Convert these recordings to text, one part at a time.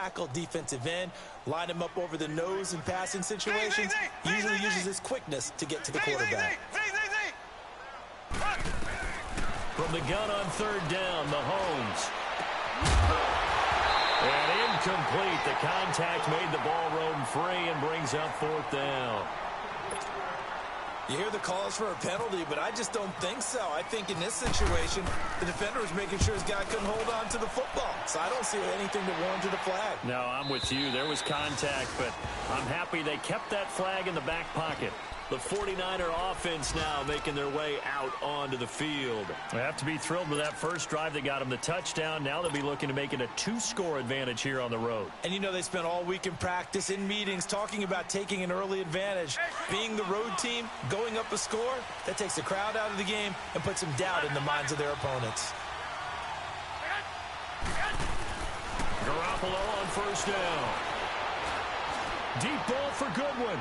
tackle, defensive end, line him up over the nose in passing situations. Usually uses his quickness to get to the quarterback. From the gun on third down, Mahomes. And incomplete. The contact made the ball roam free and brings up fourth down. You hear the calls for a penalty, but I just don't think so. I think in this situation, the defender was making sure his guy couldn't hold on to the football. So I don't see anything to warrant a flag. No, I'm with you. There was contact, but I'm happy they kept that flag in the back pocket. The 49er offense now making their way out onto the field. They have to be thrilled with that first drive that got them the touchdown. Now they'll be looking to make it a 2-score advantage here on the road. And you know they spent all week in practice, in meetings, talking about taking an early advantage. Being the road team, going up a score, that takes the crowd out of the game and puts some doubt in the minds of their opponents. Garoppolo on first down. Deep ball for Goodwin.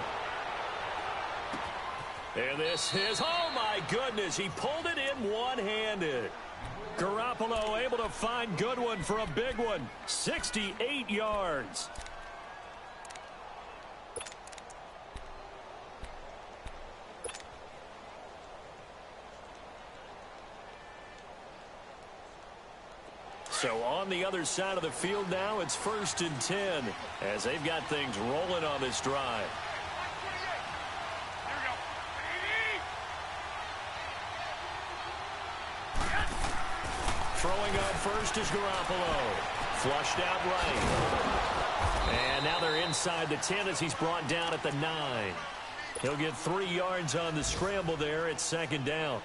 And this is, oh my goodness, he pulled it in one-handed. Garoppolo able to find Goodwin for a big one, 68 yards. So on the other side of the field now, it's 1st and 10 as they've got things rolling on this drive. Throwing up first is Garoppolo. Flushed out right. And now they're inside the 10 as he's brought down at the 9. He'll get 3 yards on the scramble there. It's 2nd down.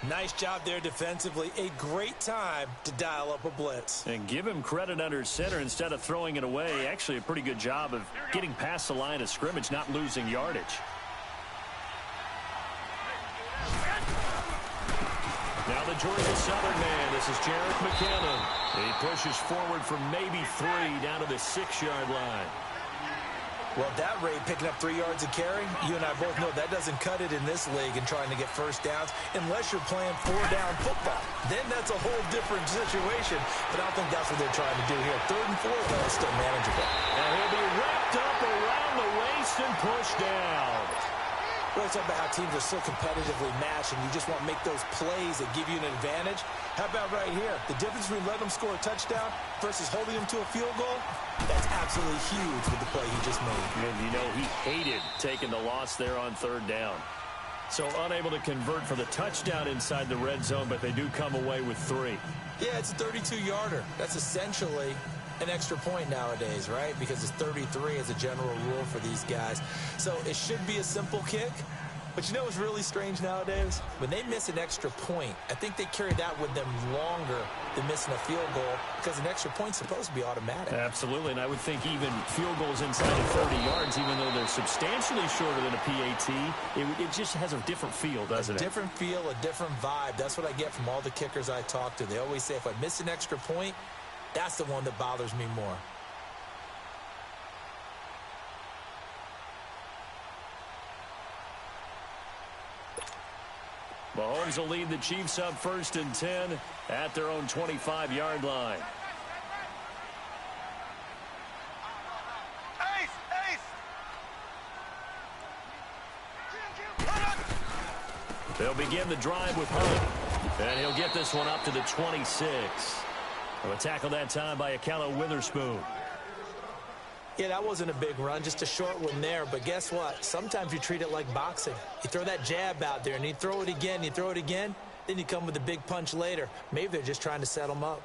Nice job there defensively. A great time to dial up a blitz. And give him credit under center instead of throwing it away. Actually a pretty good job of getting past the line of scrimmage, not losing yardage. Now the Georgia Southern man. This is Jarek McKinnon. He pushes forward from maybe 3 down to the 6-yard line. Well, that rate, picking up 3 yards a carry, you and I both know that doesn't cut it in this league and trying to get first downs unless you're playing 4-down football. Then that's a whole different situation, but I don't think that's what they're trying to do here. 3rd and 4, though, is still manageable. And he'll be wrapped up around the waist and pushed down. We always talk about how teams are so competitively matched, and you just want to make those plays that give you an advantage. How about right here? The difference between letting them score a touchdown versus holding them to a field goal, that's absolutely huge with the play he just made. And you know he hated taking the loss there on 3rd down. So unable to convert for the touchdown inside the red zone, but they do come away with 3. Yeah, it's a 32-yarder. That's essentially an extra point nowadays, right? Because it's 33 as a general rule for these guys. So it should be a simple kick. But you know what's really strange nowadays? When they miss an extra point, I think they carry that with them longer than missing a field goal because an extra point's supposed to be automatic. Absolutely, and I would think even field goals inside of 30 yards, even though they're substantially shorter than a PAT, it just has a different feel, doesn't it? A different feel, a different vibe. That's what I get from all the kickers I talk to. They always say if I miss an extra point, that's the one that bothers me more. Mahomes will lead the Chiefs up 1st and 10 at their own 25-yard line. They'll begin the drive with Hunt, and he'll get this one up to the 26. A tackle that time by Akello Witherspoon. Yeah, that wasn't a big run, just a short one there. But guess what? Sometimes you treat it like boxing. You throw that jab out there, and you throw it again, you throw it again, then you come with a big punch later. Maybe they're just trying to set them up.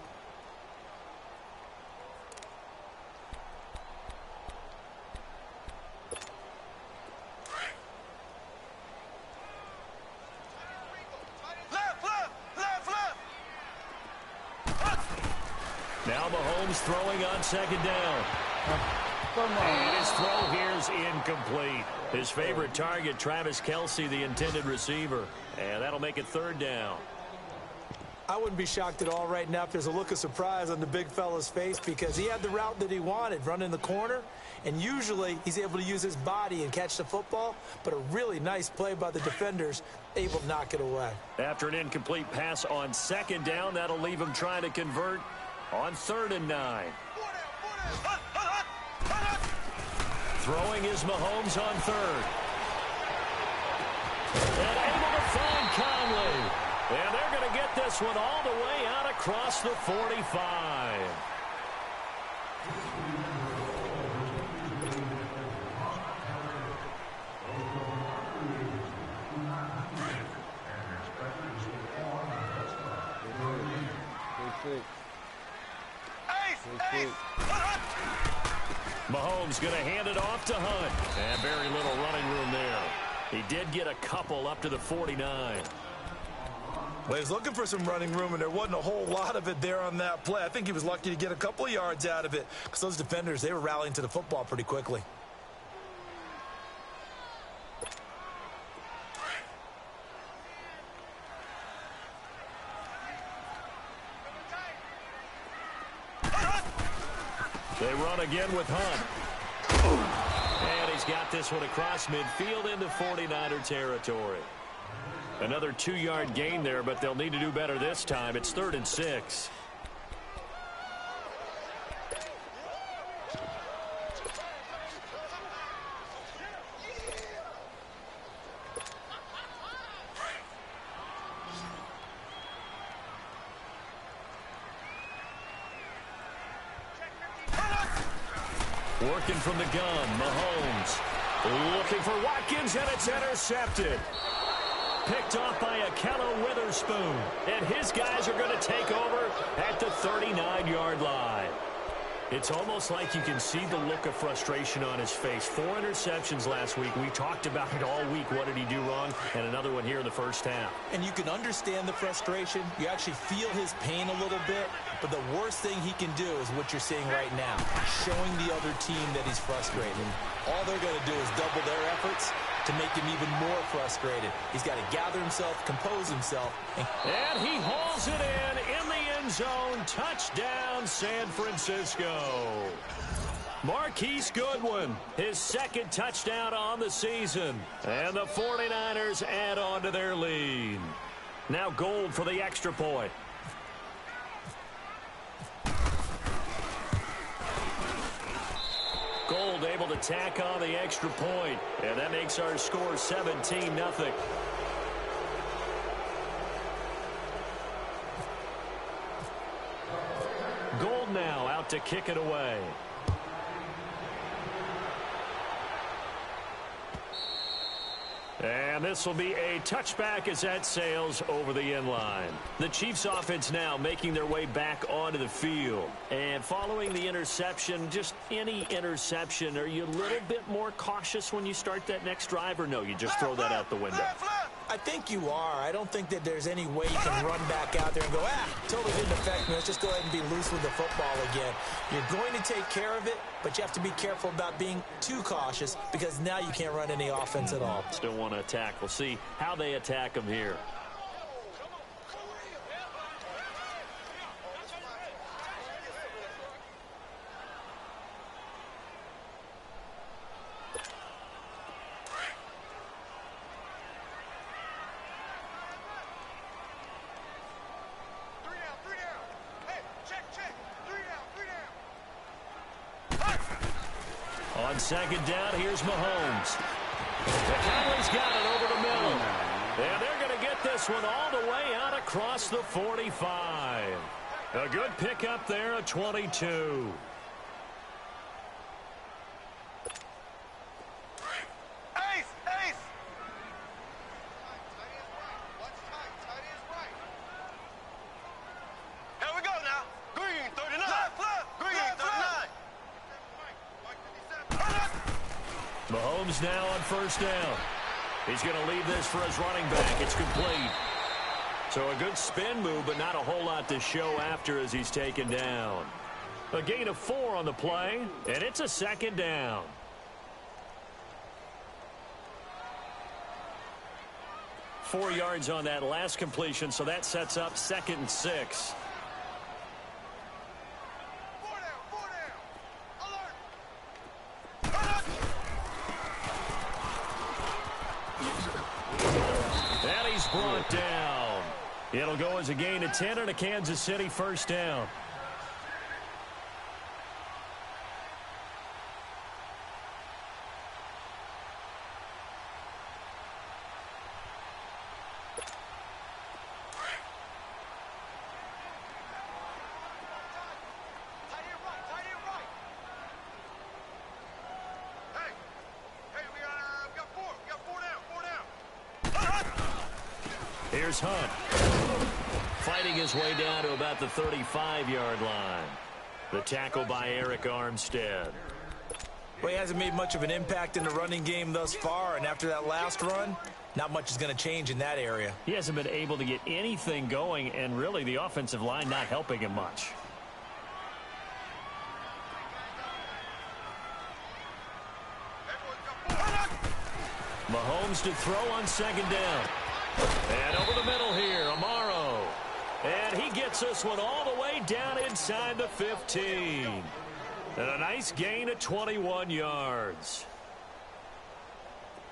Now Mahomes throwing on 2nd down. And his throw here is incomplete. His favorite target, Travis Kelce, the intended receiver. And that'll make it 3rd down. I wouldn't be shocked at all right now if there's a look of surprise on the big fella's face because he had the route that he wanted, running the corner. And usually he's able to use his body and catch the football. But a really nice play by the defenders, able to knock it away. After an incomplete pass on 2nd down, that'll leave him trying to convert on 3rd and 9. Throwing is Mahomes on third. And able to find Conley. And they're going to get this one all the way out across the 45. Mahomes going to hand it off to Hunt. And very little running room there. He did get a couple up to the 49. Well, he was looking for some running room, and there wasn't a whole lot of it there on that play. I think he was lucky to get a couple of yards out of it because those defenders, they were rallying to the football pretty quickly. They run again with Hunt. And he's got this one across midfield into 49er territory. Another 2-yard gain there, but they'll need to do better this time. It's 3rd and 6. Working from the gun, Mahomes. Looking for Watkins, and it's intercepted. Picked off by Witherspoon. And his guys are going to take over at the 39-yard line. It's almost like you can see the look of frustration on his face. 4 interceptions last week. We talked about it all week. What did he do wrong? And another one here in the first half. And you can understand the frustration. You actually feel his pain a little bit. But the worst thing he can do is what you're seeing right now, showing the other team that he's frustrated. All they're going to do is double their efforts to make him even more frustrated. He's got to gather himself, compose himself. And he hauls it in the end zone. Touchdown, San Francisco. Marquise Goodwin, his 2nd touchdown on the season. And the 49ers add on to their lead. Now Gold for the extra point. Gold able to tack on the extra point. And that makes our score 17-0. Gold now out to kick it away. And this will be a touchback as that sails over the end line. The Chiefs offense now making their way back onto the field. And following the interception, just any interception, are you a little bit more cautious when you start that next drive, or no, you just throw that out the window? I think you are. I don't think that there's any way you can run back out there and go, totally didn't affect me. Let's just go ahead and be loose with the football again. You're going to take care of it, but you have to be careful about being too cautious because now you can't run any offense at all. Still want to attack. We'll see how they attack him here. On 2nd down, here's Mahomes. Conley's got it over the middle. And they're going to get this one all the way out across the 45. A good pickup there at 22. Mahomes now on 1st down. He's going to leave this for his running back. It's complete. So a good spin move, but not a whole lot to show after as he's taken down. A gain of 4 on the play, and it's a 2nd down. Four yards on that last completion, so that sets up 2nd and 6. Brought down. It'll go as a gain of 10 and a Kansas City 1st down. Here's Hunt. Fighting his way down to about the 35-yard line. The tackle by Eric Armstead. Well, he hasn't made much of an impact in the running game thus far, and after that last run, not much is going to change in that area. He hasn't been able to get anything going, and really the offensive line not helping him much. Mahomes to throw on second down. And over the middle here, Amaro. And he gets this one all the way down inside the 15. And a nice gain of 21 yards.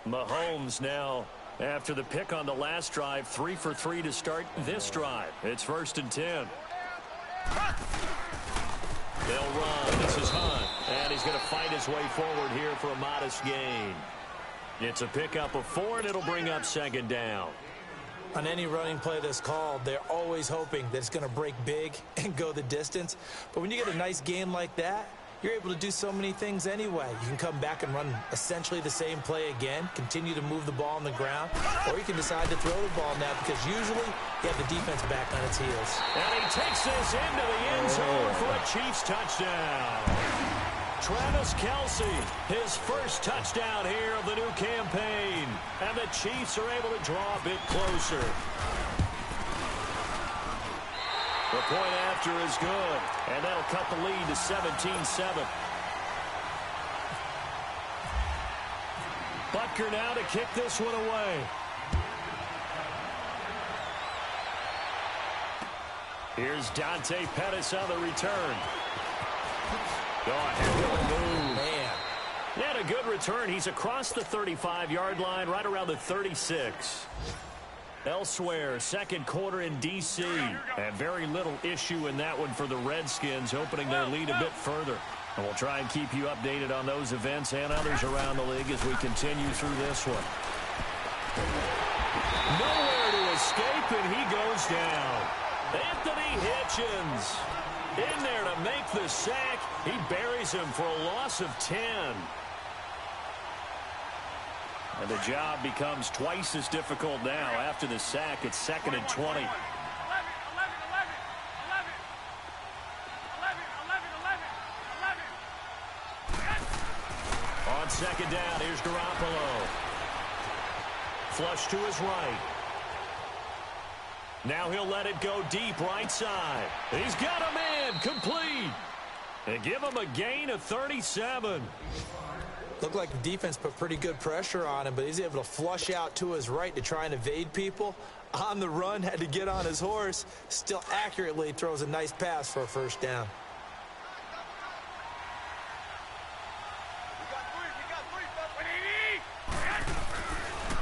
Mahomes now, after the pick on the last drive, 3 for 3 to start this drive. It's 1st and 10. They'll run. This is Hunt. And he's going to fight his way forward here for a modest gain. It's a pickup of 4, and it'll bring up second down. On any running play that's called, they're always hoping that it's going to break big and go the distance. But when you get a nice gain like that, you're able to do so many things anyway. You can come back and run essentially the same play again, continue to move the ball on the ground, or you can decide to throw the ball now because usually you have the defense back on its heels. And he takes this into the end zone for a Chiefs touchdown. Travis Kelce, his first touchdown here of the new campaign. And the Chiefs are able to draw a bit closer. The point after is good, and that'll cut the lead to 17-7. Butker now to kick this one away. Here's Dante Pettis on the return. Go ahead, move. Man. He had a good return. He's across the 35-yard line, right around the 36. Elsewhere, second quarter in D.C. And very little issue in that one for the Redskins, opening their lead a bit further. And we'll try and keep you updated on those events and others around the league as we continue through this one. Nowhere to escape, and he goes down. Anthony Hitchens in there to make the sack. He buries him for a loss of 10. And the job becomes twice as difficult now. After the sack, it's 2nd and 20. On second down, here's Garoppolo. Flush to his right. Now he'll let it go deep right side. He's got a man complete. And give him a gain of 37. Looked like the defense put pretty good pressure on him, but he's able to flush out to his right to try and evade people. On the run, had to get on his horse. Still accurately throws a nice pass for a first down.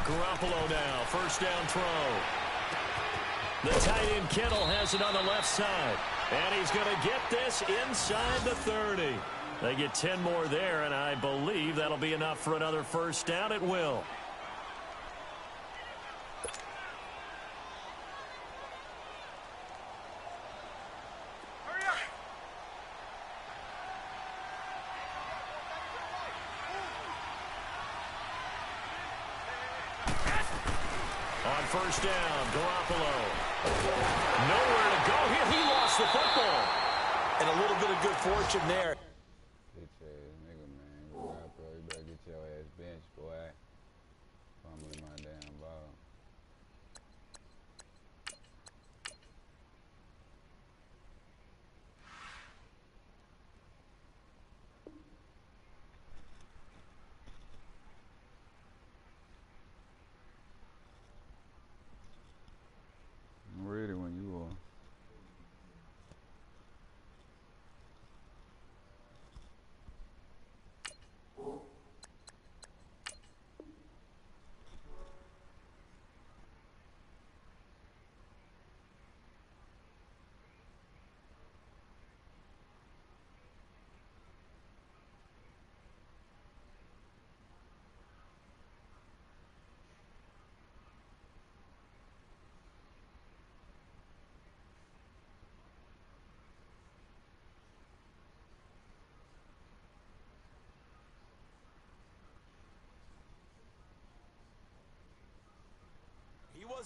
Garoppolo now, first down throw. The tight end Kittle has it on the left side. And he's going to get this inside the 30. They get 10 more there, and I believe that'll be enough for another first down. It will. On first down, Garoppolo. Nowhere to go here. He lost the football. And a little bit of good fortune there. Bitch ass nigga, man. You better get your ass benched, boy. Fumbling my damn ball. I'm ready when you are.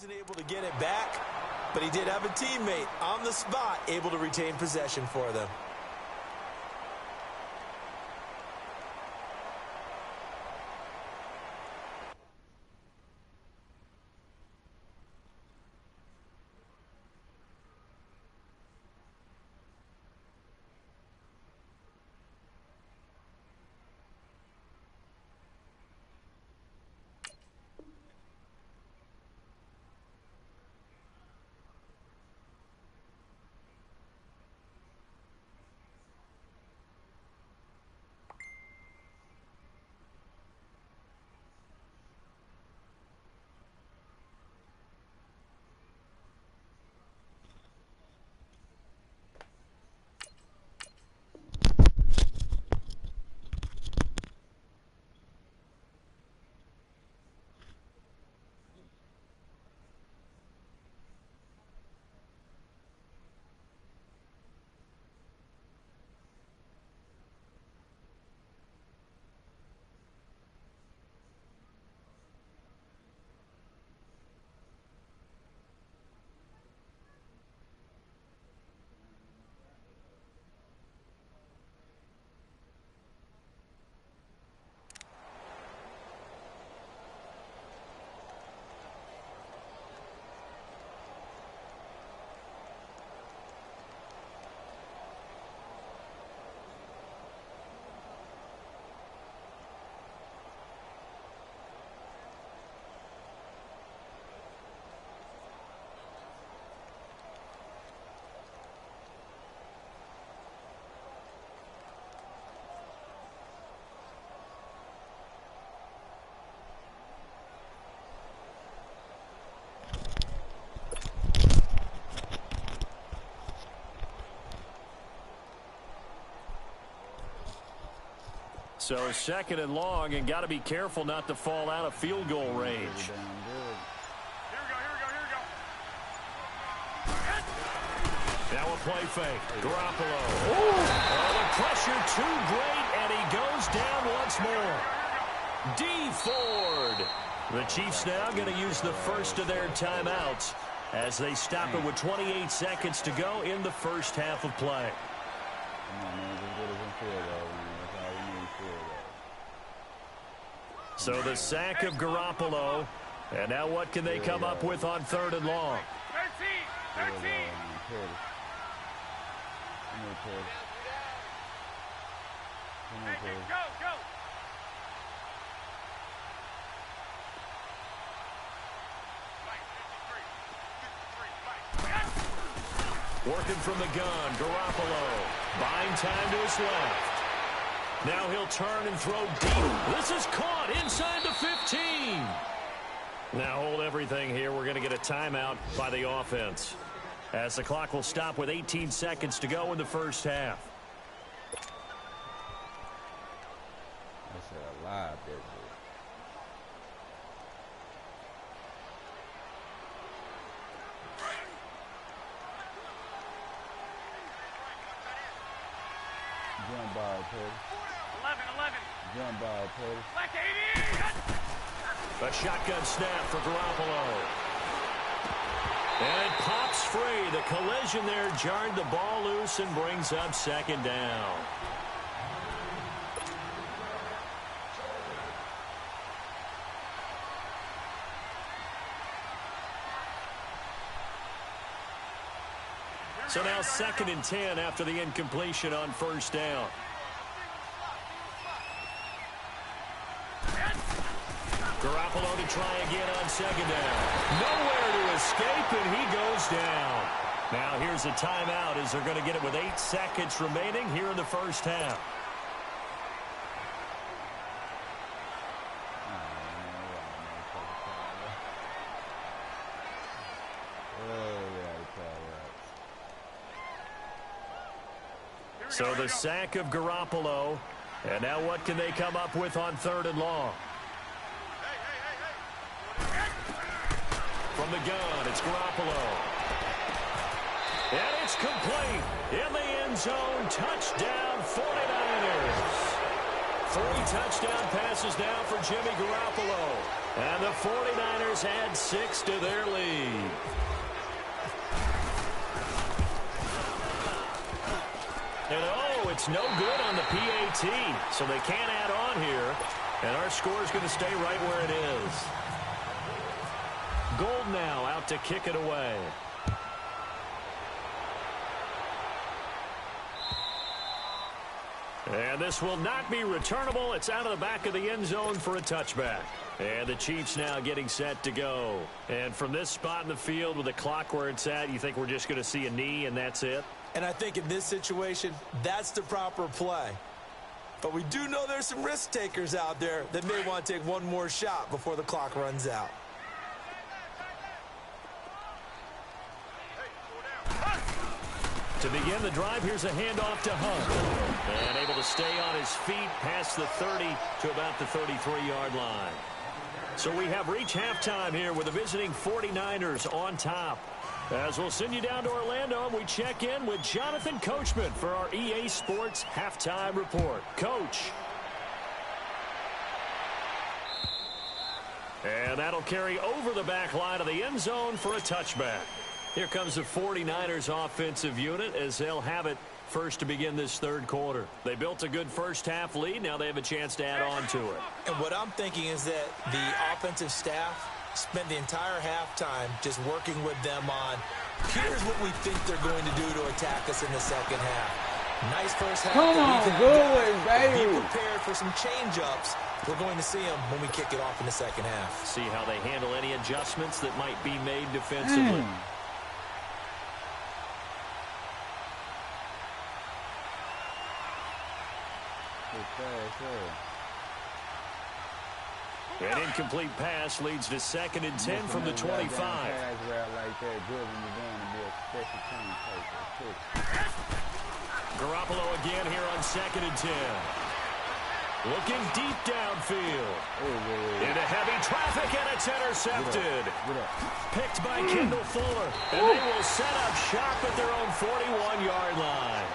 wasn't able to get it back, but he did have a teammate on the spot able to retain possession for them. So second and long, and got to be careful not to fall out of field goal range. Here we go. Now a play fake. Garoppolo. Oh, the pressure too great, and he goes down once more. D. Ford. The Chiefs now going to use the first of their timeouts as they stop it with 28 seconds to go in the first half of play. Come on, man. Just get us in field goal, man. That's all we need, field goal. So the sack of Garoppolo. And now what can they come up with on third and long? 13. Go. Working from the gun, Garoppolo. Buying time to his left. Now he'll turn and throw deep. This is caught inside the 15. Now hold everything here. We're going to get a timeout by the offense, as the clock will stop with 18 seconds to go in the first half. That's a lot, baby. Jump ball, Teddy. 11. Jump ball, Teddy. Black 80. A shotgun snap for Garoppolo. And it pops free. The collision there jarred the ball loose and brings up second down. So now 2nd and 10 after the incompletion on first down. Garoppolo to try again on second down. Nowhere to escape, and he goes down. Now here's a timeout as they're going to get it with 8 seconds remaining here in the first half. So the sack of Garoppolo. And now what can they come up with on third and long? From the gun, it's Garoppolo. And it's complete. In the end zone, touchdown 49ers. 3 touchdown passes now for Jimmy Garoppolo. And the 49ers add 6 to their lead. And oh, it's no good on the PAT, so they can't add on here. And our score is going to stay right where it is. Gold now out to kick it away. And this will not be returnable. It's out of the back of the end zone for a touchback. And the Chiefs now getting set to go. And from this spot in the field with the clock where it's at, you think we're just going to see a knee and that's it? And I think in this situation, that's the proper play. But we do know there's some risk takers out there that may want to take one more shot before the clock runs out. To begin the drive, here's a handoff to Hunt. And able to stay on his feet past the 30 to about the 33-yard line. So we have reached halftime here with the visiting 49ers on top. As we'll send you down to Orlando, and we check in with Jonathan Coachman for our EA Sports Halftime Report. Coach. And that'll carry over the back line of the end zone for a touchback. Here comes the 49ers offensive unit as they'll have it first to begin this third quarter. They built a good first-half lead. Now they have a chance to add on to it. And what I'm thinking is that the offensive staff spent the entire halftime just working with them on, here's what we think they're going to do to attack us in the second half. Nice first half. Come on, good, baby. Be prepared for some change-ups. We're going to see them when we kick it off in the second half. See how they handle any adjustments that might be made defensively. An incomplete pass leads to 2nd and 10 from the 25. Garoppolo again here on 2nd and 10. Looking deep downfield. Into heavy traffic, and it's intercepted. Picked by Kendall Fuller. And they will set up shop at their own 41-yard line.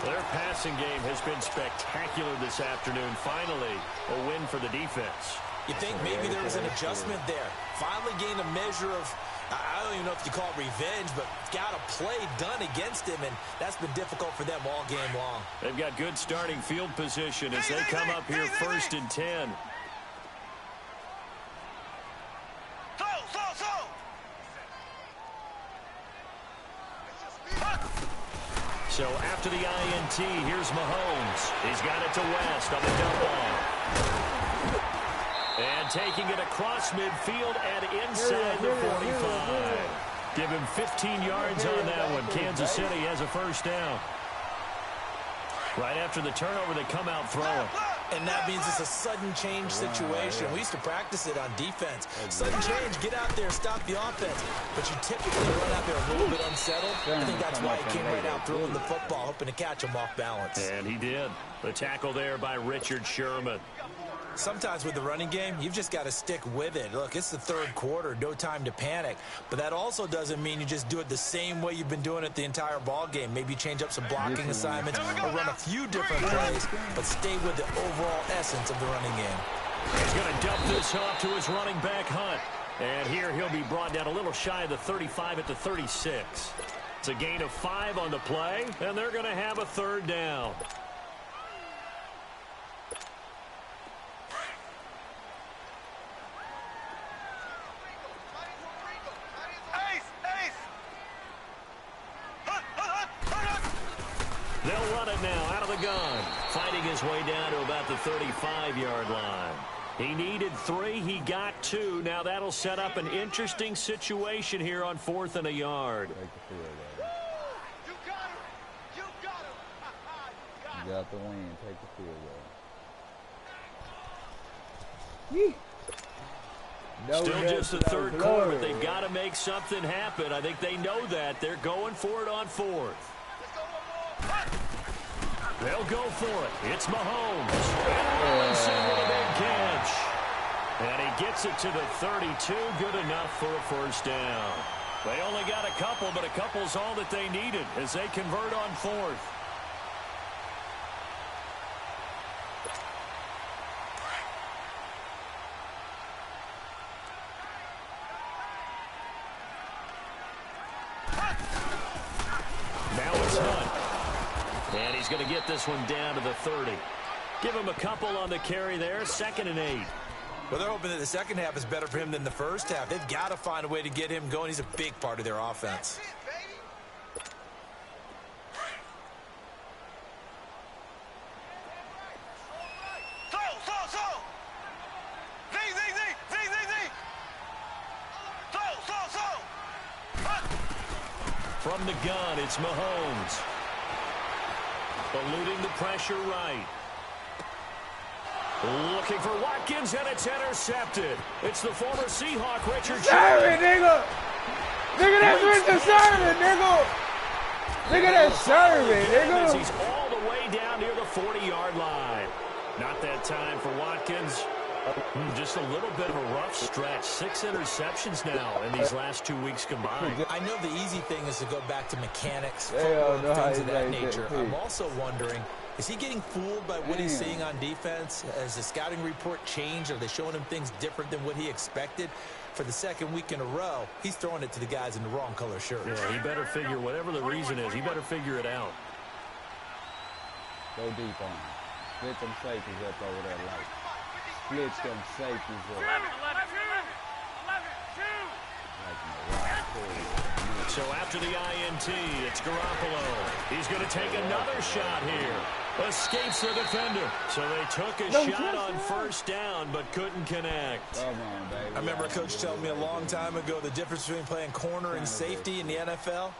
Their passing game has been spectacular this afternoon. Finally, a win for the defense. You think maybe there was an adjustment there. Finally gained a measure of, I don't even know if you call it revenge, but got a play done against him, and that's been difficult for them all game long. They've got good starting field position as they come up here 1st and 10. So after the INT, here's Mahomes. He's got it to West on the dump ball. And taking it across midfield and inside the 45. Give him 15 yards on that one. Kansas City has a first down. Right after the turnover, they come out throwing. And that means it's a sudden change situation. We used to practice it on defense. Sudden change, get out there, stop the offense. But you typically run out there a little bit unsettled. I think that's why he came right out throwing the football, hoping to catch him off balance. And he did. The tackle there by Richard Sherman. Sometimes with the running game, you've just got to stick with it. Look, it's the third quarter, no time to panic. But that also doesn't mean you just do it the same way you've been doing it the entire ball game. Maybe change up some blocking assignments or run a few different plays, but stay with the overall essence of the running game. He's going to dump this off to his running back, Hunt. And here he'll be brought down a little shy of the 35 at the 36. It's a gain of 5 on the play, and they're going to have a third down. They'll run it now out of the gun. Fighting his way down to about the 35-yard line. He needed 3. He got 2. Now that'll set up an interesting situation here on 4th and a yard. You got him. You got him. You got the win. Take the field goal. Still just the third quarter, but they've got to make something happen. I think they know that. They're going for it on 4th. They'll go for it. It's Mahomes. And Robinson with a big catch. And he gets it to the 32. Good enough for a first down. They only got a couple, but a couple's all that they needed as they convert on 4th. He's going to get this one down to the 30. Give him a couple on the carry there, 2nd and 8. Well, they're hoping that the second half is better for him than the first half. They've got to find a way to get him going. He's a big part of their offense. From the gun, it's Mahomes. Eluding the pressure right. Looking for Watkins, and it's intercepted. It's the former Seahawk, Richard Serve it, nigga! Nigga, that's Richard Serve, nigga! Nigga, that's Serve it, nigga! He's all the way down near the 40-yard line. Not that time for Watkins. Just a little bit of a rough stretch. 6 interceptions now in these last 2 weeks combined. I know the easy thing is to go back to mechanics, Hell footwork, no, things of that like nature. that, I'm also wondering, is he getting fooled by what he's seeing on defense? Has the scouting report changed? Are they showing him things different than what he expected? For the second week in a row, he's throwing it to the guys in the wrong color shirts. Yeah, he better figure, whatever the reason is, he better figure it out. Go deep on him. Split them safeties up over there, like. Split them safeties up. 11, 2. So after the INT, it's Garoppolo. He's going to take another shot here. Escapes the defender. So they took a shot on first down, but couldn't connect. Come on, baby. I remember a coach telling me a long time ago the difference between playing corner and safety in the NFL.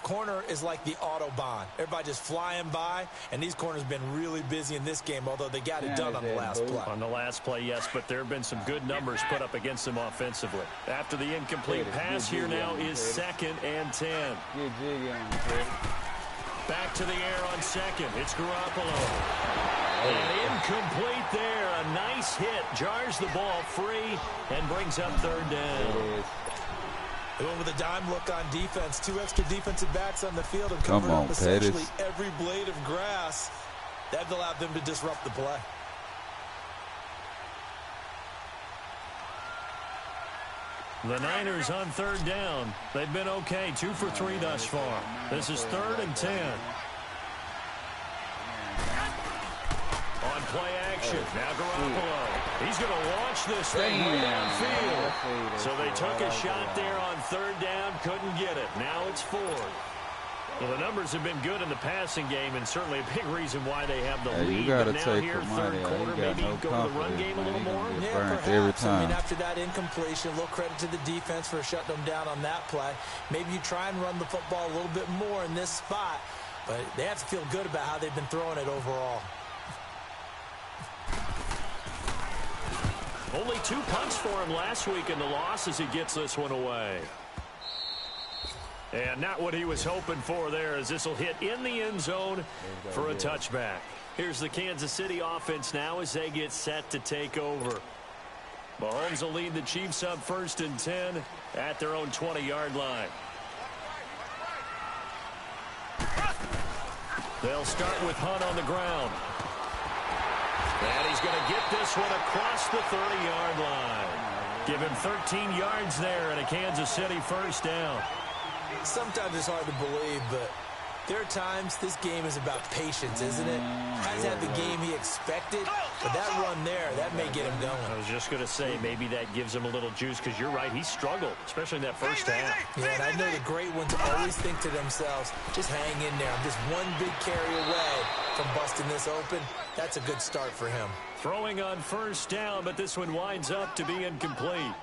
Corner is like the Autobahn. Everybody just flying by, and these corners have been really busy in this game, although they got it done on the last play. On the last play, yes, but there have been some good numbers put up against them offensively. After the incomplete pass, here now is 2nd and 10. Get jiggy on him, kid. Back to the air on 2nd. It's Garoppolo. And incomplete there. A nice hit. Jars the ball free and brings up 3rd down. They went with a dime look on defense. 2 extra defensive backs on the field and covered Come on, up essentially Pettis. every blade of grass. That allowed them to disrupt the play. The Niners on 3rd down. They've been okay. 2 for 3 thus far. This is 3rd and 10. On play action. Now Garoppolo. He's going to launch this thing way downfield. So they took a shot there on 3rd down. Couldn't get it. Now it's 4th. Well, the numbers have been good in the passing game, and certainly a big reason why they have the lead. But now here, 3rd quarter, maybe go to the run game a little more. Yeah, perhaps. I mean, after that incompletion, a little credit to the defense for shutting them down on that play. Maybe you try and run the football a little bit more in this spot, but they have to feel good about how they've been throwing it overall. Only 2 punts for him last week in the loss as he gets this one away. And not what he was hoping for there, as this will hit in the end zone for a touchback. Here's the Kansas City offense now as they get set to take over. Mahomes will lead the Chiefs up 1st and 10 at their own 20-yard line. They'll start with Hunt on the ground. And he's going to get this one across the 30-yard line. Give him 13 yards there and a Kansas City 1st down. Sometimes it's hard to believe, but there are times this game is about patience, isn't it? Hasn't had the game he expected, but that run there, that may get him going. I was just going to say, maybe that gives him a little juice, because you're right, he struggled, especially in that first half. Yeah, and I know the great ones always think to themselves, just hang in there. I'm just one big carry away from busting this open. That's a good start for him. Throwing on 1st down, but this one winds up to be incomplete.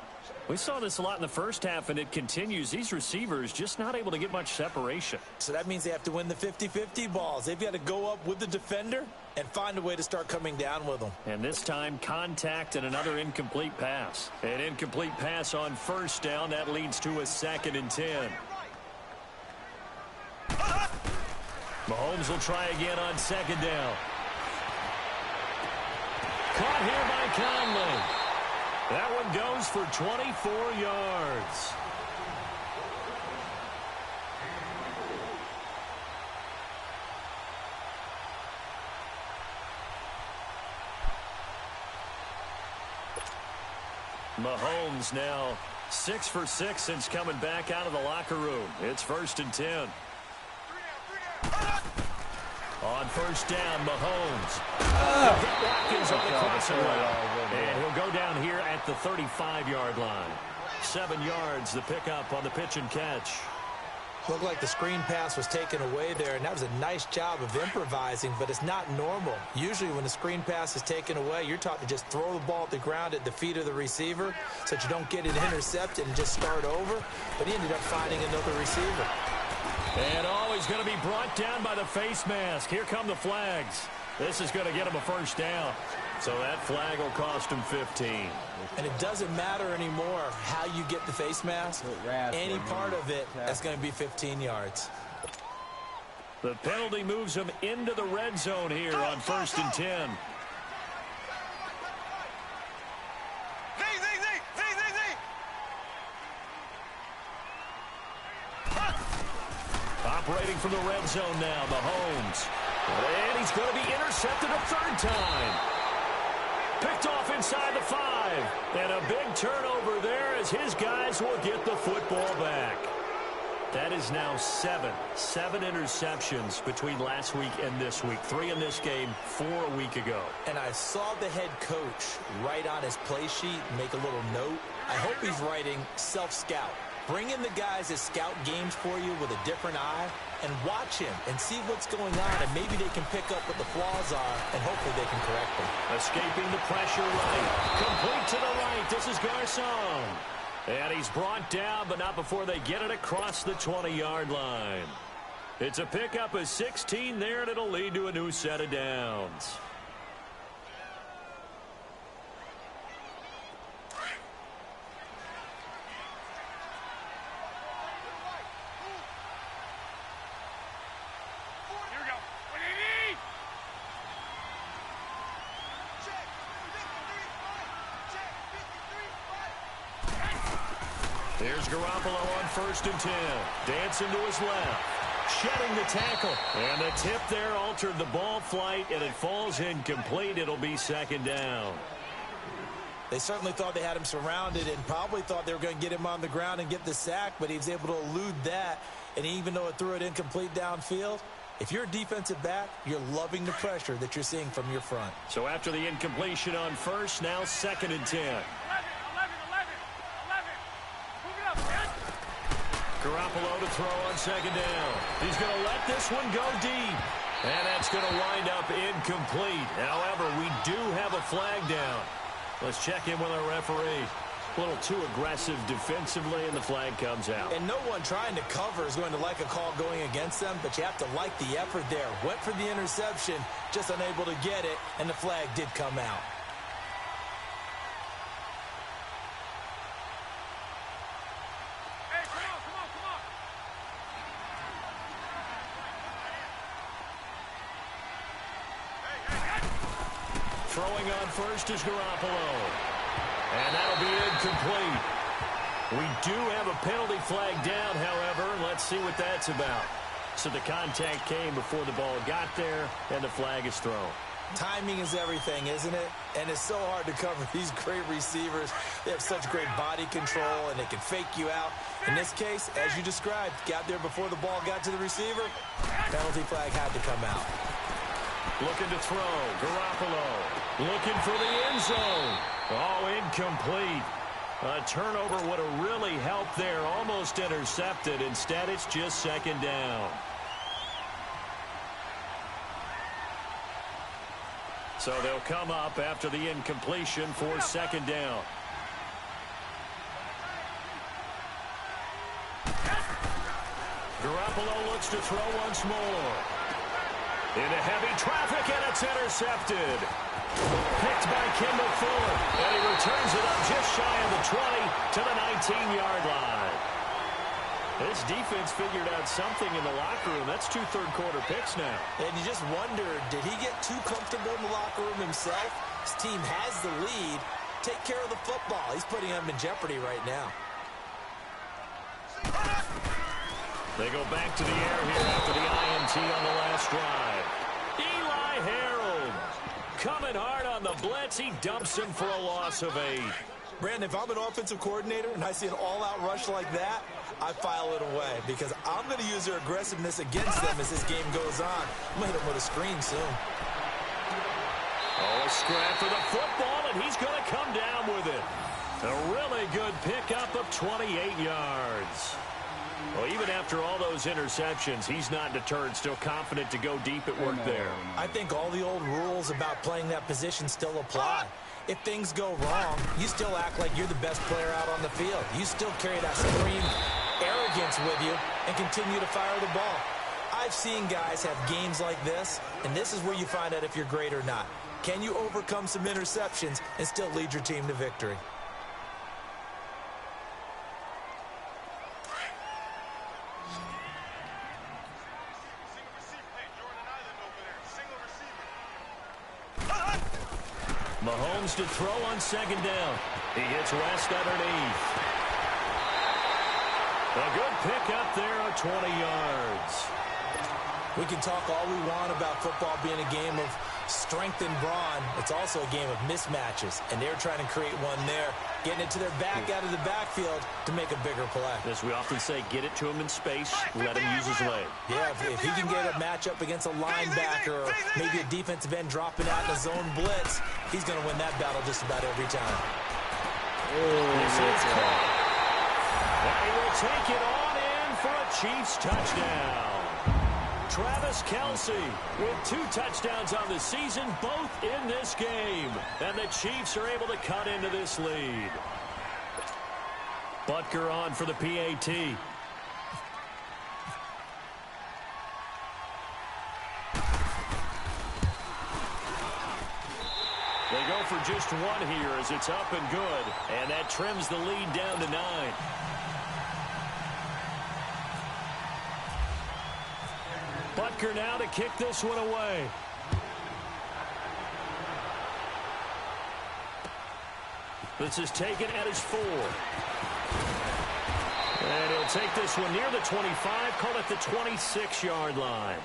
We saw this a lot in the first half, and it continues. These receivers just not able to get much separation. So that means they have to win the 50-50 balls. They've got to go up with the defender and find a way to start coming down with them. And this time, contact and another incomplete pass. An incomplete pass on 1st down. That leads to a 2nd and 10. Mahomes will try again on 2nd down. Caught here by Conley. That one goes for 24 yards. Mahomes now 6 for 6 since coming back out of the locker room. It's 1st and 10. On first down, Mahomes. Watkins on the crossing route. And he'll go down here at the 35-yard line. 7 yards, the pickup on the pitch and catch. Looked like the screen pass was taken away there, and that was a nice job of improvising, but it's not normal. Usually when the screen pass is taken away, you're taught to just throw the ball at the ground at the feet of the receiver so that you don't get it intercepted and just start over. But he ended up finding another receiver. And he's going to be brought down by the face mask. Here come the flags. This is going to get him a first down. So that flag will cost him 15. And it doesn't matter anymore how you get the face mask. Any part of it, that's going to be 15 yards. The penalty moves him into the red zone here on first and 10. Operating from the red zone now, Mahomes. And he's going to be intercepted a third time. Picked off inside the 5. And a big turnover there as his guys will get the football back. That is now 7 interceptions between last week and this week. 3 in this game, 4 a week ago. And I saw the head coach write on his play sheet, make a little note. I hope he's writing self-scout. Bring in the guys that scout games for you with a different eye and watch him and see what's going on, and maybe they can pick up what the flaws are, and hopefully they can correct them. Escaping the pressure right. Complete to the right. This is Garcon. And he's brought down, but not before they get it across the 20-yard line. It's a pickup of 16 there, and it'll lead to a new set of downs. There's Garoppolo on first and 10. Dancing to his left. Shedding the tackle. And the tip there altered the ball flight, and it falls incomplete. It'll be second down. They certainly thought they had him surrounded and probably thought they were going to get him on the ground and get the sack, but he was able to elude that. And even though it threw it incomplete downfield, if you're a defensive back, you're loving the pressure that you're seeing from your front. So after the incompletion on first, now second and 10. Garoppolo to throw on second down. He's going to let this one go deep. And that's going to wind up incomplete. However, we do have a flag down. Let's check in with our referee. A little too aggressive defensively, and the flag comes out. And no one trying to cover is going to like a call going against them, but you have to like the effort there. Went for the interception, just unable to get it, and the flag did come out. Throwing on first is Garoppolo. And that'll be incomplete. We do have a penalty flag down, however. Let's see what that's about. So the contact came before the ball got there, and the flag is thrown. Timing is everything, isn't it? And it's so hard to cover these great receivers. They have such great body control, and they can fake you out. In this case, as you described, got there before the ball got to the receiver. Penalty flag had to come out. Looking to throw. Garoppolo looking for the end zone. Oh, incomplete. A turnover would have really helped there. Almost intercepted. Instead, it's just second down. So they'll come up after the incompletion for second down. Garoppolo looks to throw once more. Into heavy traffic, and it's intercepted. Picked by Kendall Fuller, and he returns it up just shy of the 20 to the 19-yard line. This defense figured out something in the locker room. That's 2 third-quarter picks now. And you just wonder, did he get too comfortable in the locker room himself? His team has the lead. Take care of the football. He's putting them in jeopardy right now. They go back to the air here after the INT on the last drive. Eli Harold coming hard on the blitz. He dumps him for a loss of 8. Brandon, if I'm an offensive coordinator and I see an all-out rush like that, I file it away because I'm going to use their aggressiveness against them as this game goes on. I'm going to hit them with a screen soon. Oh, a scrap for the football, and he's going to come down with it. A really good pickup of 28 yards. Well, even after all those interceptions, he's not deterred, still confident to go deep at work there. I think all the old rules about playing that position still apply. If things go wrong, you still act like you're the best player out on the field. You still carry that supreme arrogance with you and continue to fire the ball. I've seen guys have games like this, and this is where you find out if you're great or not. Can you overcome some interceptions and still lead your team to victory? Mahomes to throw on second down. He hits West underneath. A good pickup there of 20 yards. We can talk all we want about football being a game of strength and brawn. It's also a game of mismatches, and they're trying to create one there, getting it to their back out of the backfield to make a bigger play. As we often say, get it to him in space, let him use his leg. Yeah, if he can get a matchup against a linebacker or maybe a defensive end dropping out in a zone blitz, he's going to win that battle just about every time. This is caught. And he will take it on in for a Chiefs touchdown. Travis Kelce with 2 touchdowns on the season, both in this game. And the Chiefs are able to cut into this lead. Butker on for the PAT. They go for just one here as it's up and good. And that trims the lead down to 9. Butker now to kick this one away. This is taken at his 4. And he'll take this one near the 25, call it the 26-yard line.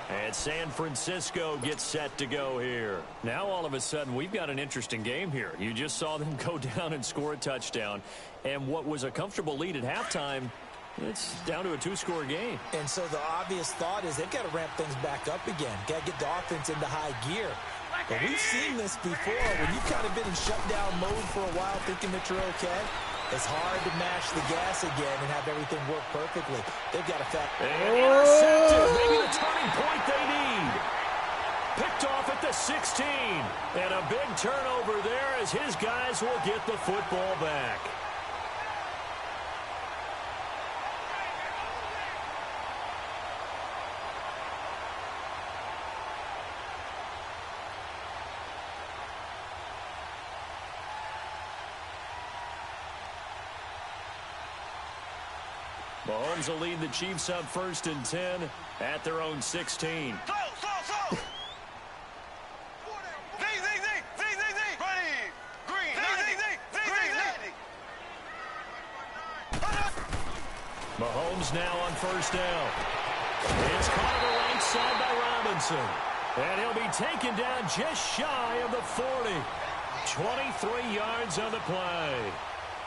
And San Francisco gets set to go here. Now all of a sudden we've got an interesting game here. You just saw them go down and score a touchdown. And what was a comfortable lead at halftime, it's down to a 2-score game. And so the obvious thought is they've got to ramp things back up again. Got to get the offense into high gear. But we've seen this before. When you've kind of been in shutdown mode for a while thinking that you're okay, it's hard to mash the gas again and have everything work perfectly. They've got to intercepted. Maybe the turning point they need. Picked off at the 16. And a big turnover there as his guys will get the football back. Mahomes will lead the Chiefs up 1st and 10 at their own 16. Mahomes now on 1st down. It's caught on the right side by Robinson. And he'll be taken down just shy of the 40. 23 yards on the play.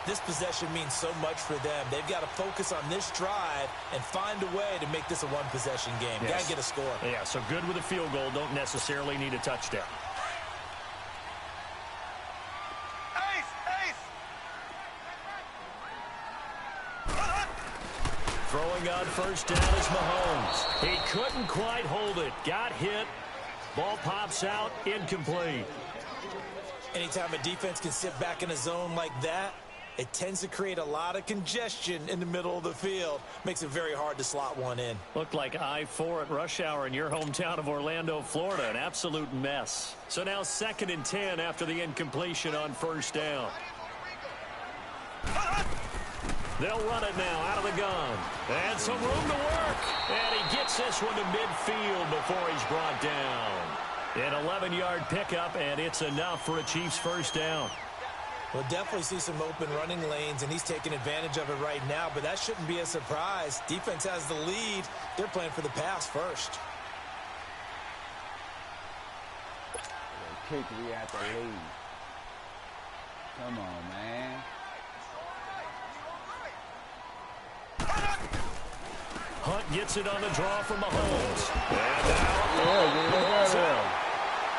This possession means so much for them. They've got to focus on this drive and find a way to make this a one-possession game. Yes. Got to get a score. Yeah, so good with a field goal. Don't necessarily need a touchdown. Throwing on 1st down is Mahomes. He couldn't quite hold it. Got hit. Ball pops out. Incomplete. Anytime a defense can sit back in a zone like that, it tends to create a lot of congestion in the middle of the field. Makes it very hard to slot one in. Looked like I-4 at rush hour in your hometown of Orlando, Florida. An absolute mess. So now 2nd and 10 after the incompletion on 1st down. They'll run it now out of the gun. And some room to work. And he gets this one to midfield before he's brought down. An 11-yard pickup, and it's enough for a Chiefs 1st down. We'll definitely see some open running lanes, and he's taking advantage of it right now, but that shouldn't be a surprise. Defense has the lead. They're playing for the pass first. Kick, we at the lead. Come on, man. Hunt gets it on the draw from Mahomes. And Yeah.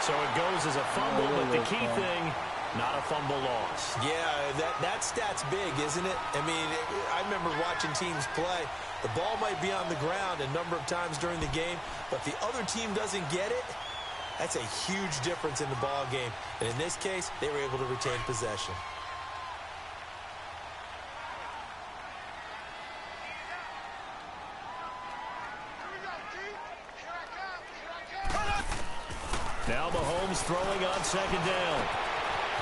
so it goes as a fumble, but the key thing, not a fumble loss. Yeah, that stat's big, isn't it? I mean, I remember watching teams play. The ball might be on the ground a number of times during the game, but the other team doesn't get it. That's a huge difference in the ball game. And in this case, they were able to retain possession. Now Mahomes throwing on second down.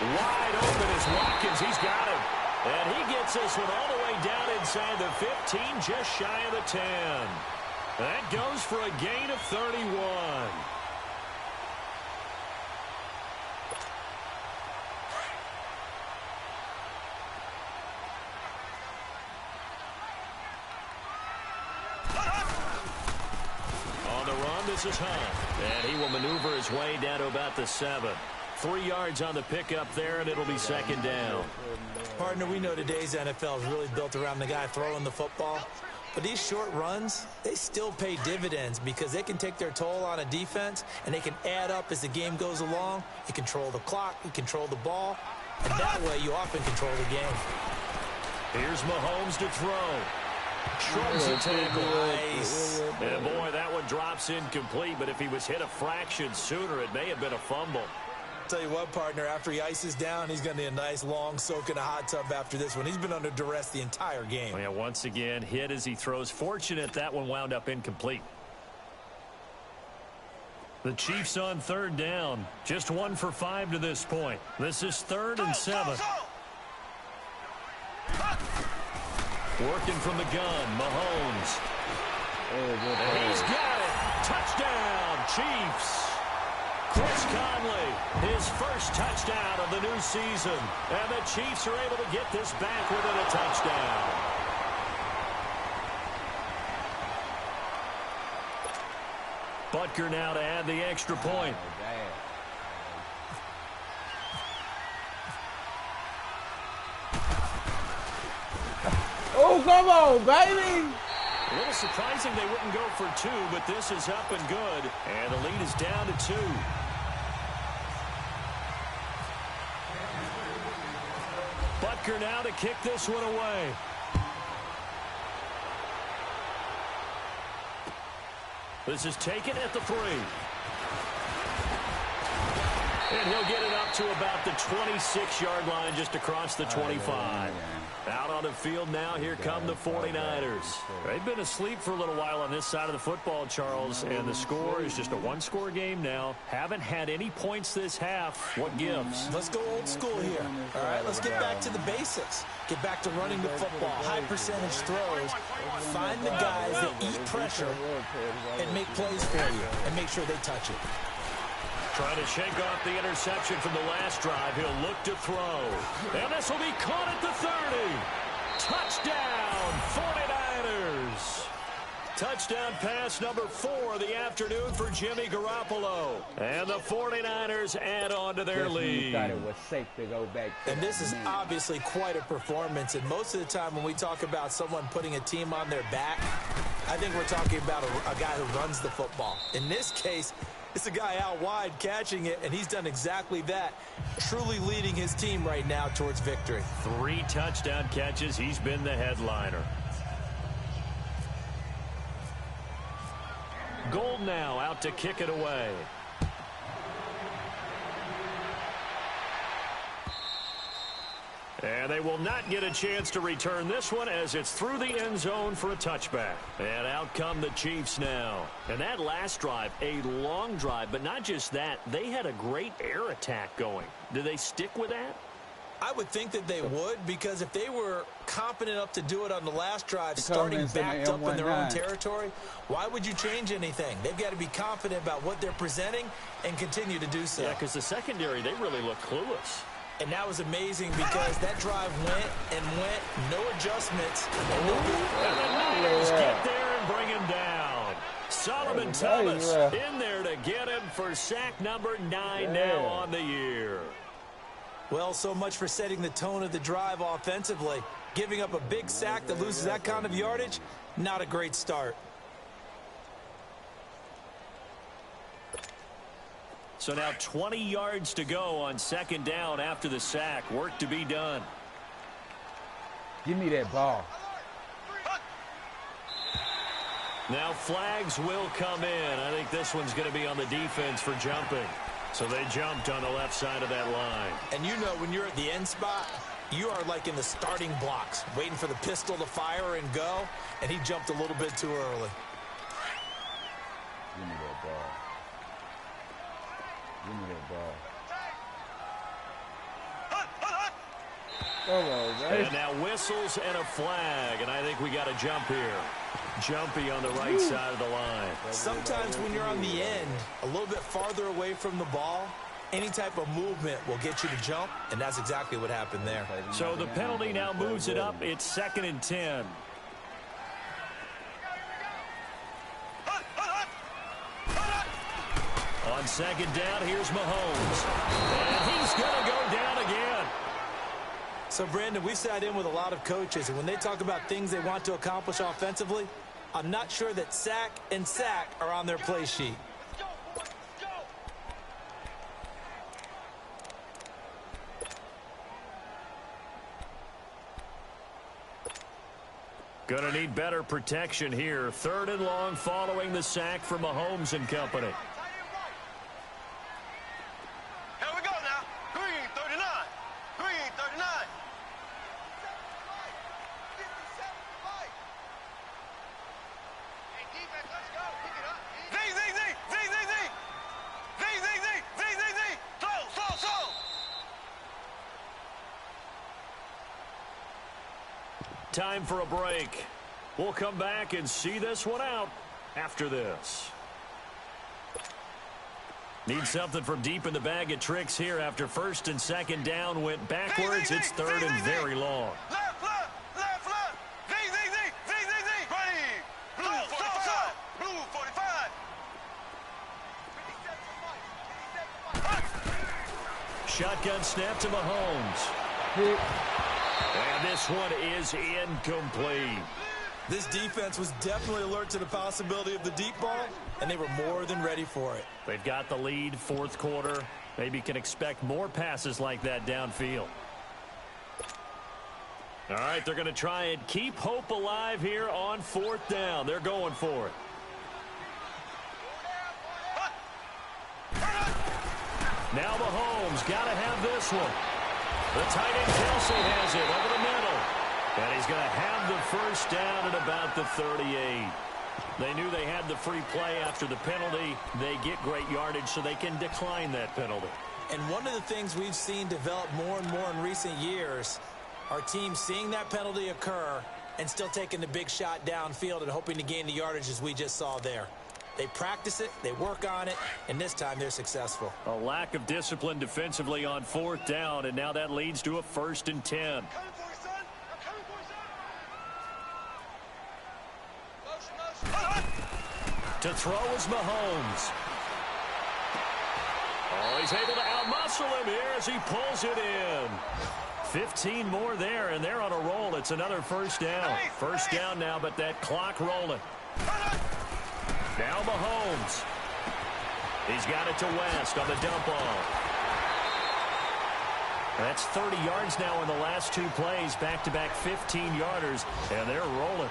Wide open is Watkins. He's got him. And he gets this one all the way down inside the 15, just shy of the 10. That goes for a gain of 31. On the run, this is Hunt. And he will maneuver his way down to about the 7. 3 yards on the pickup there, and it'll be second down. Partner, we know today's NFL is really built around the guy throwing the football. But these short runs, they still pay dividends because they can take their toll on a defense, and they can add up as the game goes along. You control the clock, you control the ball, and that way you often control the game. Here's Mahomes to throw. Shrugs the tackle. Nice. And boy, that one drops incomplete, but if he was hit a fraction sooner, it may have been a fumble. Tell you what, partner, after he ices down, he's going to need a nice long soak in a hot tub after this one. He's been under duress the entire game. Oh, yeah, once again, hit as he throws. Fortunate that one wound up incomplete. The Chiefs on third down. Just 1 for 5 to this point. This is 3rd and 7. Working from the gun, Mahomes. And he's got it. Touchdown, Chiefs. Chris Conley, his first touchdown of the new season. And the Chiefs are able to get this back within a touchdown. Butker now to add the extra point. Oh, come on, baby! A little surprising they wouldn't go for 2, but this is up and good. And the lead is down to 2. Butker now to kick this one away. This is taken at the 3. And he'll get it up to about the 26-yard line, just across the 25. Out on the field now, here come the 49ers. They've been asleep for a little while on this side of the football, Charles, and the score is just a one-score game now. Haven't had any points this half. What gives? Let's go old school here. All right, let's get back to the basics. Get back to running the football, high percentage throws. Find the guys that eat pressure and make plays for you and make sure they touch it. Trying to shake off the interception from the last drive. He'll look to throw. And this will be caught at the 30. Touchdown, 49ers. Touchdown pass number 4 of the afternoon for Jimmy Garoppolo. And the 49ers add on to their lead. Thought it was safe to go back to and this is obviously quite a performance. And most of the time when we talk about someone putting a team on their back, I think we're talking about a guy who runs the football. In this case, it's a guy out wide catching it, and he's done exactly that, truly leading his team right now towards victory. 3 touchdown catches. He's been the headliner. Gold now out to kick it away. And they will not get a chance to return this one as it's through the end zone for a touchback. And out come the Chiefs now. And that last drive, a long drive, but not just that. They had a great air attack going. Do they stick with that? I would think that they would, because if they were competent enough to do it on the last drive, starting backed up in their own territory, why would you change anything? They've got to be confident about what they're presenting and continue to do so. Yeah, because the secondary, they really look clueless. And that was amazing because that drive went and went, no adjustments. And the Niners get there and bring him down. Solomon Thomas in there to get him for sack number 9 now on the year. Well, so much for setting the tone of the drive offensively. Giving up a big sack that loses that kind of yardage, not a great start. So now 20 yards to go on second down after the sack. Work to be done. Give me that ball. Now flags will come in. I think this one's going to be on the defense for jumping. So they jumped on the left side of that line. And you know when you're at the end spot, you are like in the starting blocks, waiting for the pistol to fire and go, and he jumped a little bit too early. Give me that ball. Give me that ball. Come on, guys. And now whistles and a flag, and I think we got a jump here. Jumpy on the right side of the line. Sometimes when you're on the end, a little bit farther away from the ball, any type of movement will get you to jump, and that's exactly what happened there. So the penalty now moves it up. It's 2nd and 10. On second down, here's Mahomes. And he's going to go down again. So, Brandon, we sat in with a lot of coaches, and when they talk about things they want to accomplish offensively, I'm not sure that sack and sack are on their play sheet. Going to need better protection here. 3rd and long following the sack from Mahomes and company. Here we go now. Green 39. Green 39. Hey, defense, let's go. Pick it up. Z, Z, Z, Z, Z, Z. Z, Z, Z, Z, Z, Z. Slow. Time for a break. We'll come back and see this one out after this. Need something from deep in the bag of tricks here after 1st and 2nd down went backwards. It's 3rd and very long. Left. Z, Z, Z, Z, Z, Z. Ready. Blue 45. Blue 45. Shotgun snap to Mahomes. And this one is incomplete. This defense was definitely alert to the possibility of the deep ball, and they were more than ready for it. They've got the lead, 4th quarter. Maybe can expect more passes like that downfield. All right, they're going to try and keep hope alive here on 4th down. They're going for it. Now Mahomes got to have this one. The tight end Kelsey has it over the middle. And he's going to have the 1st down at about the 38. They knew they had the free play after the penalty. They get great yardage so they can decline that penalty. And one of the things we've seen develop more and more in recent years, our team seeing that penalty occur and still taking the big shot downfield and hoping to gain the yardage as we just saw there. They practice it, they work on it, and this time they're successful. A lack of discipline defensively on 4th down, and now that leads to a 1st and 10. Coming for you, son. I'm coming for you, son. Motion. To throw is Mahomes. Oh, he's able to outmuscle him here as he pulls it in. 15 more there, and they're on a roll. It's another 1st down. 1st down now, but that clock rolling. Now Mahomes. He's got it to West on the dump off. That's 30 yards now in the last 2 plays. Back-to-back 15-yarders, and they're rolling.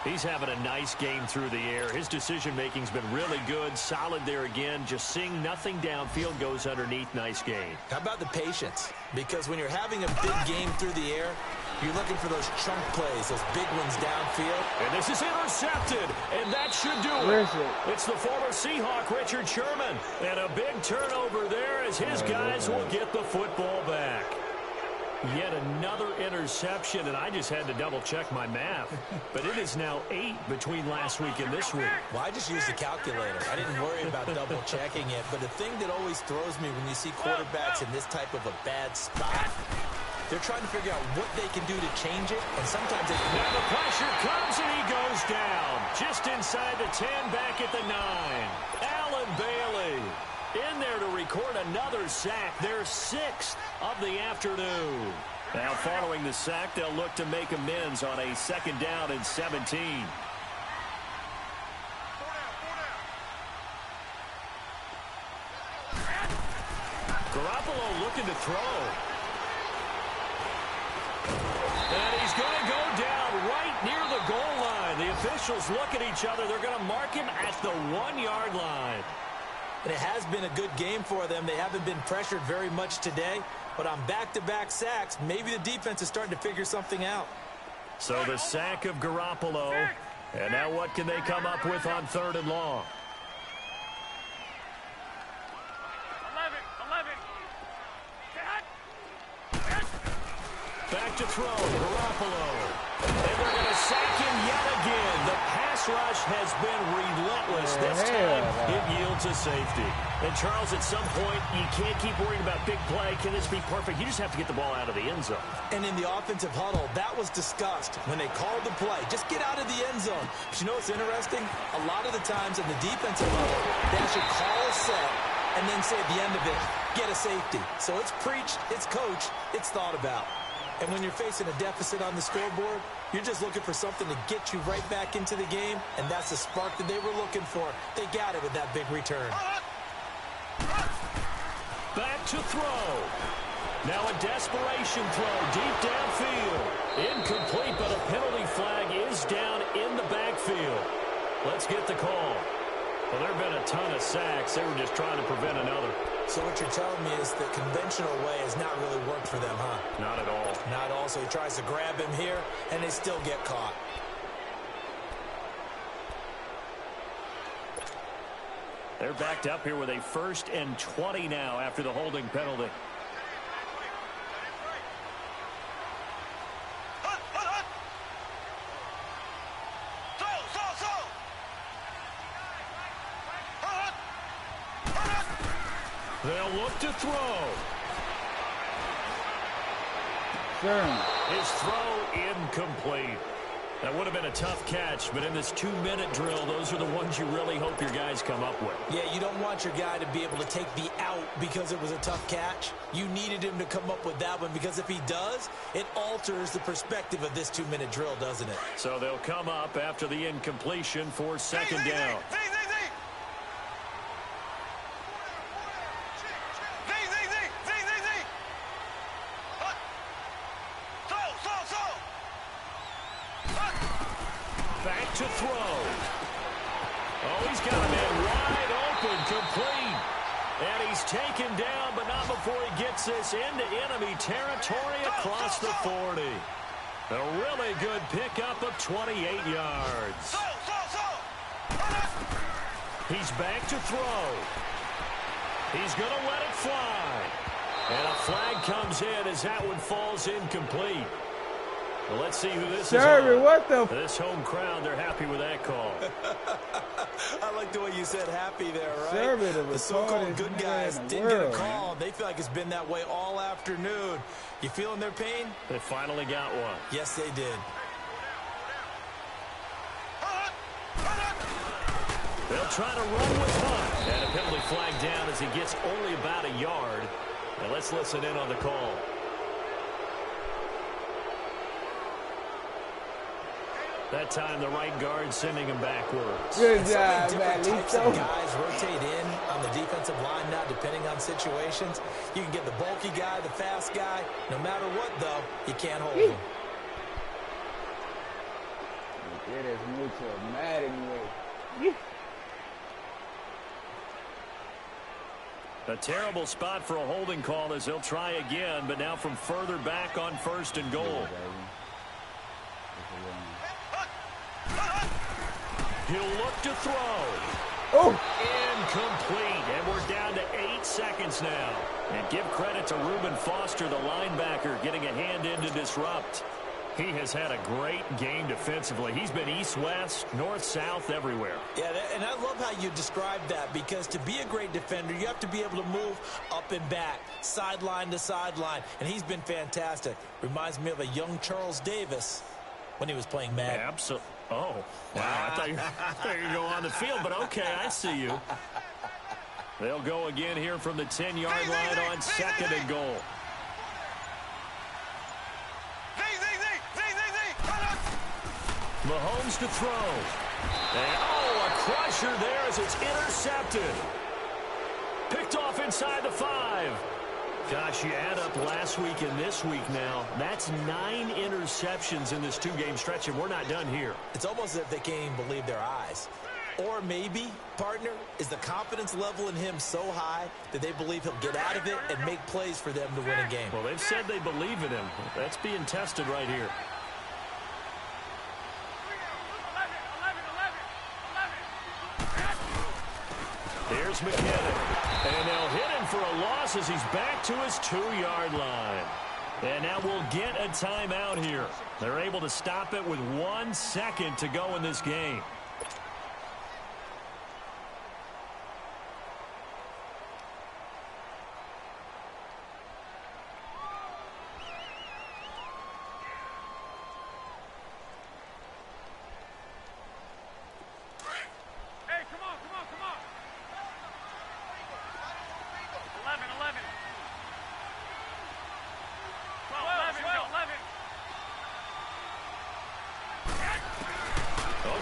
He's having a nice game through the air. His decision-making's been really good. Solid there again. Just seeing nothing downfield goes underneath. Nice game. How about the patience? Because when you're having a big game through the air, you're looking for those chunk plays, those big ones downfield. And this is intercepted, and that should do it. Where is it? It's the former Seahawk, Richard Sherman. And a big turnover there as his guys will get the football back. Yet another interception, and I just had to double-check my math. But it is now 8 between last week and this week. Well, I just used the calculator. I didn't worry about double-checking it. But the thing that always throws me when you see quarterbacks in this type of a bad spot, they're trying to figure out what they can do to change it, and sometimes they Now the pressure comes, and he goes down. Just inside the 10, back at the 9. Allen Bailey in there to record another sack, their 6th of the afternoon. Now, following the sack, they'll look to make amends on a 2nd down and 17. Garoppolo looking to throw. And he's going to go down right near the goal line. The officials look at each other. They're going to mark him at the 1-yard line. And it has been a good game for them. They haven't been pressured very much today. But on back-to-back sacks, maybe the defense is starting to figure something out. So the sack of Garoppolo. And now what can they come up with on 3rd and long? 11. Back to throw, Garoppolo. And they're going to sack him yet again. The pass rush has been relentless. This time, it yields a safety. And, Charles, at some point, you can't keep worrying about big play. Can this be perfect? You just have to get the ball out of the end zone. And in the offensive huddle, that was discussed when they called the play. Just get out of the end zone. But you know what's interesting? A lot of the times in the defensive huddle, they actually call a set and then say at the end of it, get a safety. So it's preached, it's coached, it's thought about. And when you're facing a deficit on the scoreboard, you're just looking for something to get you right back into the game, and that's the spark that they were looking for. They got it with that big return. Back to throw. Now a desperation throw deep downfield. Incomplete, but a penalty flag is down in the backfield. Let's get the call. Well, there have been a ton of sacks. They were just trying to prevent another. So what you're telling me is the conventional way has not really worked for them, huh? Not at all. Not at all. So he tries to grab him here, and they still get caught. They're backed up here with a 1st and 20 now after the holding penalty. They'll look to throw. His throw incomplete. That would have been a tough catch, but in this 2-minute drill, those are the ones you really hope your guys come up with. Yeah, you don't want your guy to be able to take the out because it was a tough catch. You needed him to come up with that one because if he does, it alters the perspective of this 2-minute drill, doesn't it? So they'll come up after the incompletion for 2nd down. Back to throw. Oh, he's got a man wide open, complete. And he's taken down, but not before he gets this into enemy territory across the 40. A really good pickup of 28 yards. He's back to throw. He's going to let it fly. And a flag comes in as that one falls incomplete. Well, let's see who this is on. What the? This home crowd, they're happy with that call. I like the way you said happy there, right? Conservative, the so-called good guys didn't get a call. Man. They feel like it's been that way all afternoon. You feeling their pain? They finally got one. Yes, they did. They'll try to run with Hunt. And a penalty flag down as he gets only about a yard. Now let's listen in on the call. That time, the right guard sending him backwards. Good job, different man. types of guys rotate in on the defensive line now, depending on situations. You can get the bulky guy, the fast guy. No matter what, though, you can't hold him. Eres mucho, Madden way. A terrible spot for a holding call as they'll try again, but now from further back on 1st and goal. He'll look to throw. Oh! Incomplete, and we're down to 8 seconds now. And give credit to Reuben Foster, the linebacker, getting a hand in to disrupt. He has had a great game defensively. He's been east-west, north-south, everywhere. Yeah, and I love how you described that, because to be a great defender, you have to be able to move up and back, sideline to sideline, and he's been fantastic. Reminds me of a young Charles Davis when he was playing Madden. Absolutely. Oh, wow. I thought you were going to go on the field, but okay, I see you. They'll go again here from the 10-yard line on second and goal. Mahomes to throw. And, a crusher there as it's intercepted. Picked off inside the 5. Gosh, you add up last week and this week now. That's 9 interceptions in this 2-game stretch, and we're not done here. It's almost as if they can't even believe their eyes. Or maybe, partner, is the confidence level in him so high that they believe he'll get out of it and make plays for them to win a game. Well, they've said they believe in him. That's being tested right here. Here's McKinnon, and they'll hit him for a loss as he's back to his 2-yard line. And now we'll get a timeout here. They're able to stop it with 1 second to go in this game.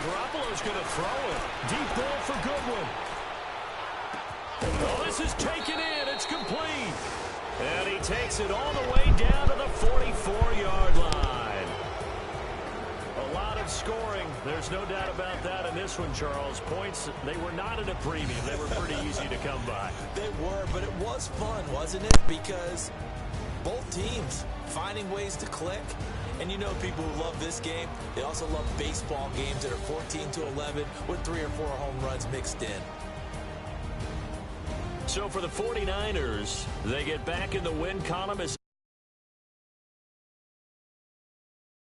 Garoppolo's going to throw it. Deep ball for Goodwin. Oh, this is taken in. It's complete. And he takes it all the way down to the 44-yard line. A lot of scoring. There's no doubt about that in this one, Charles. Points, they were not at a premium. They were pretty easy to come by. They were, but it was fun, wasn't it? Because both teams finding ways to click. And you know people who love this game, they also love baseball games that are 14-11 with 3 or 4 home runs mixed in. So for the 49ers, they get back in the win column as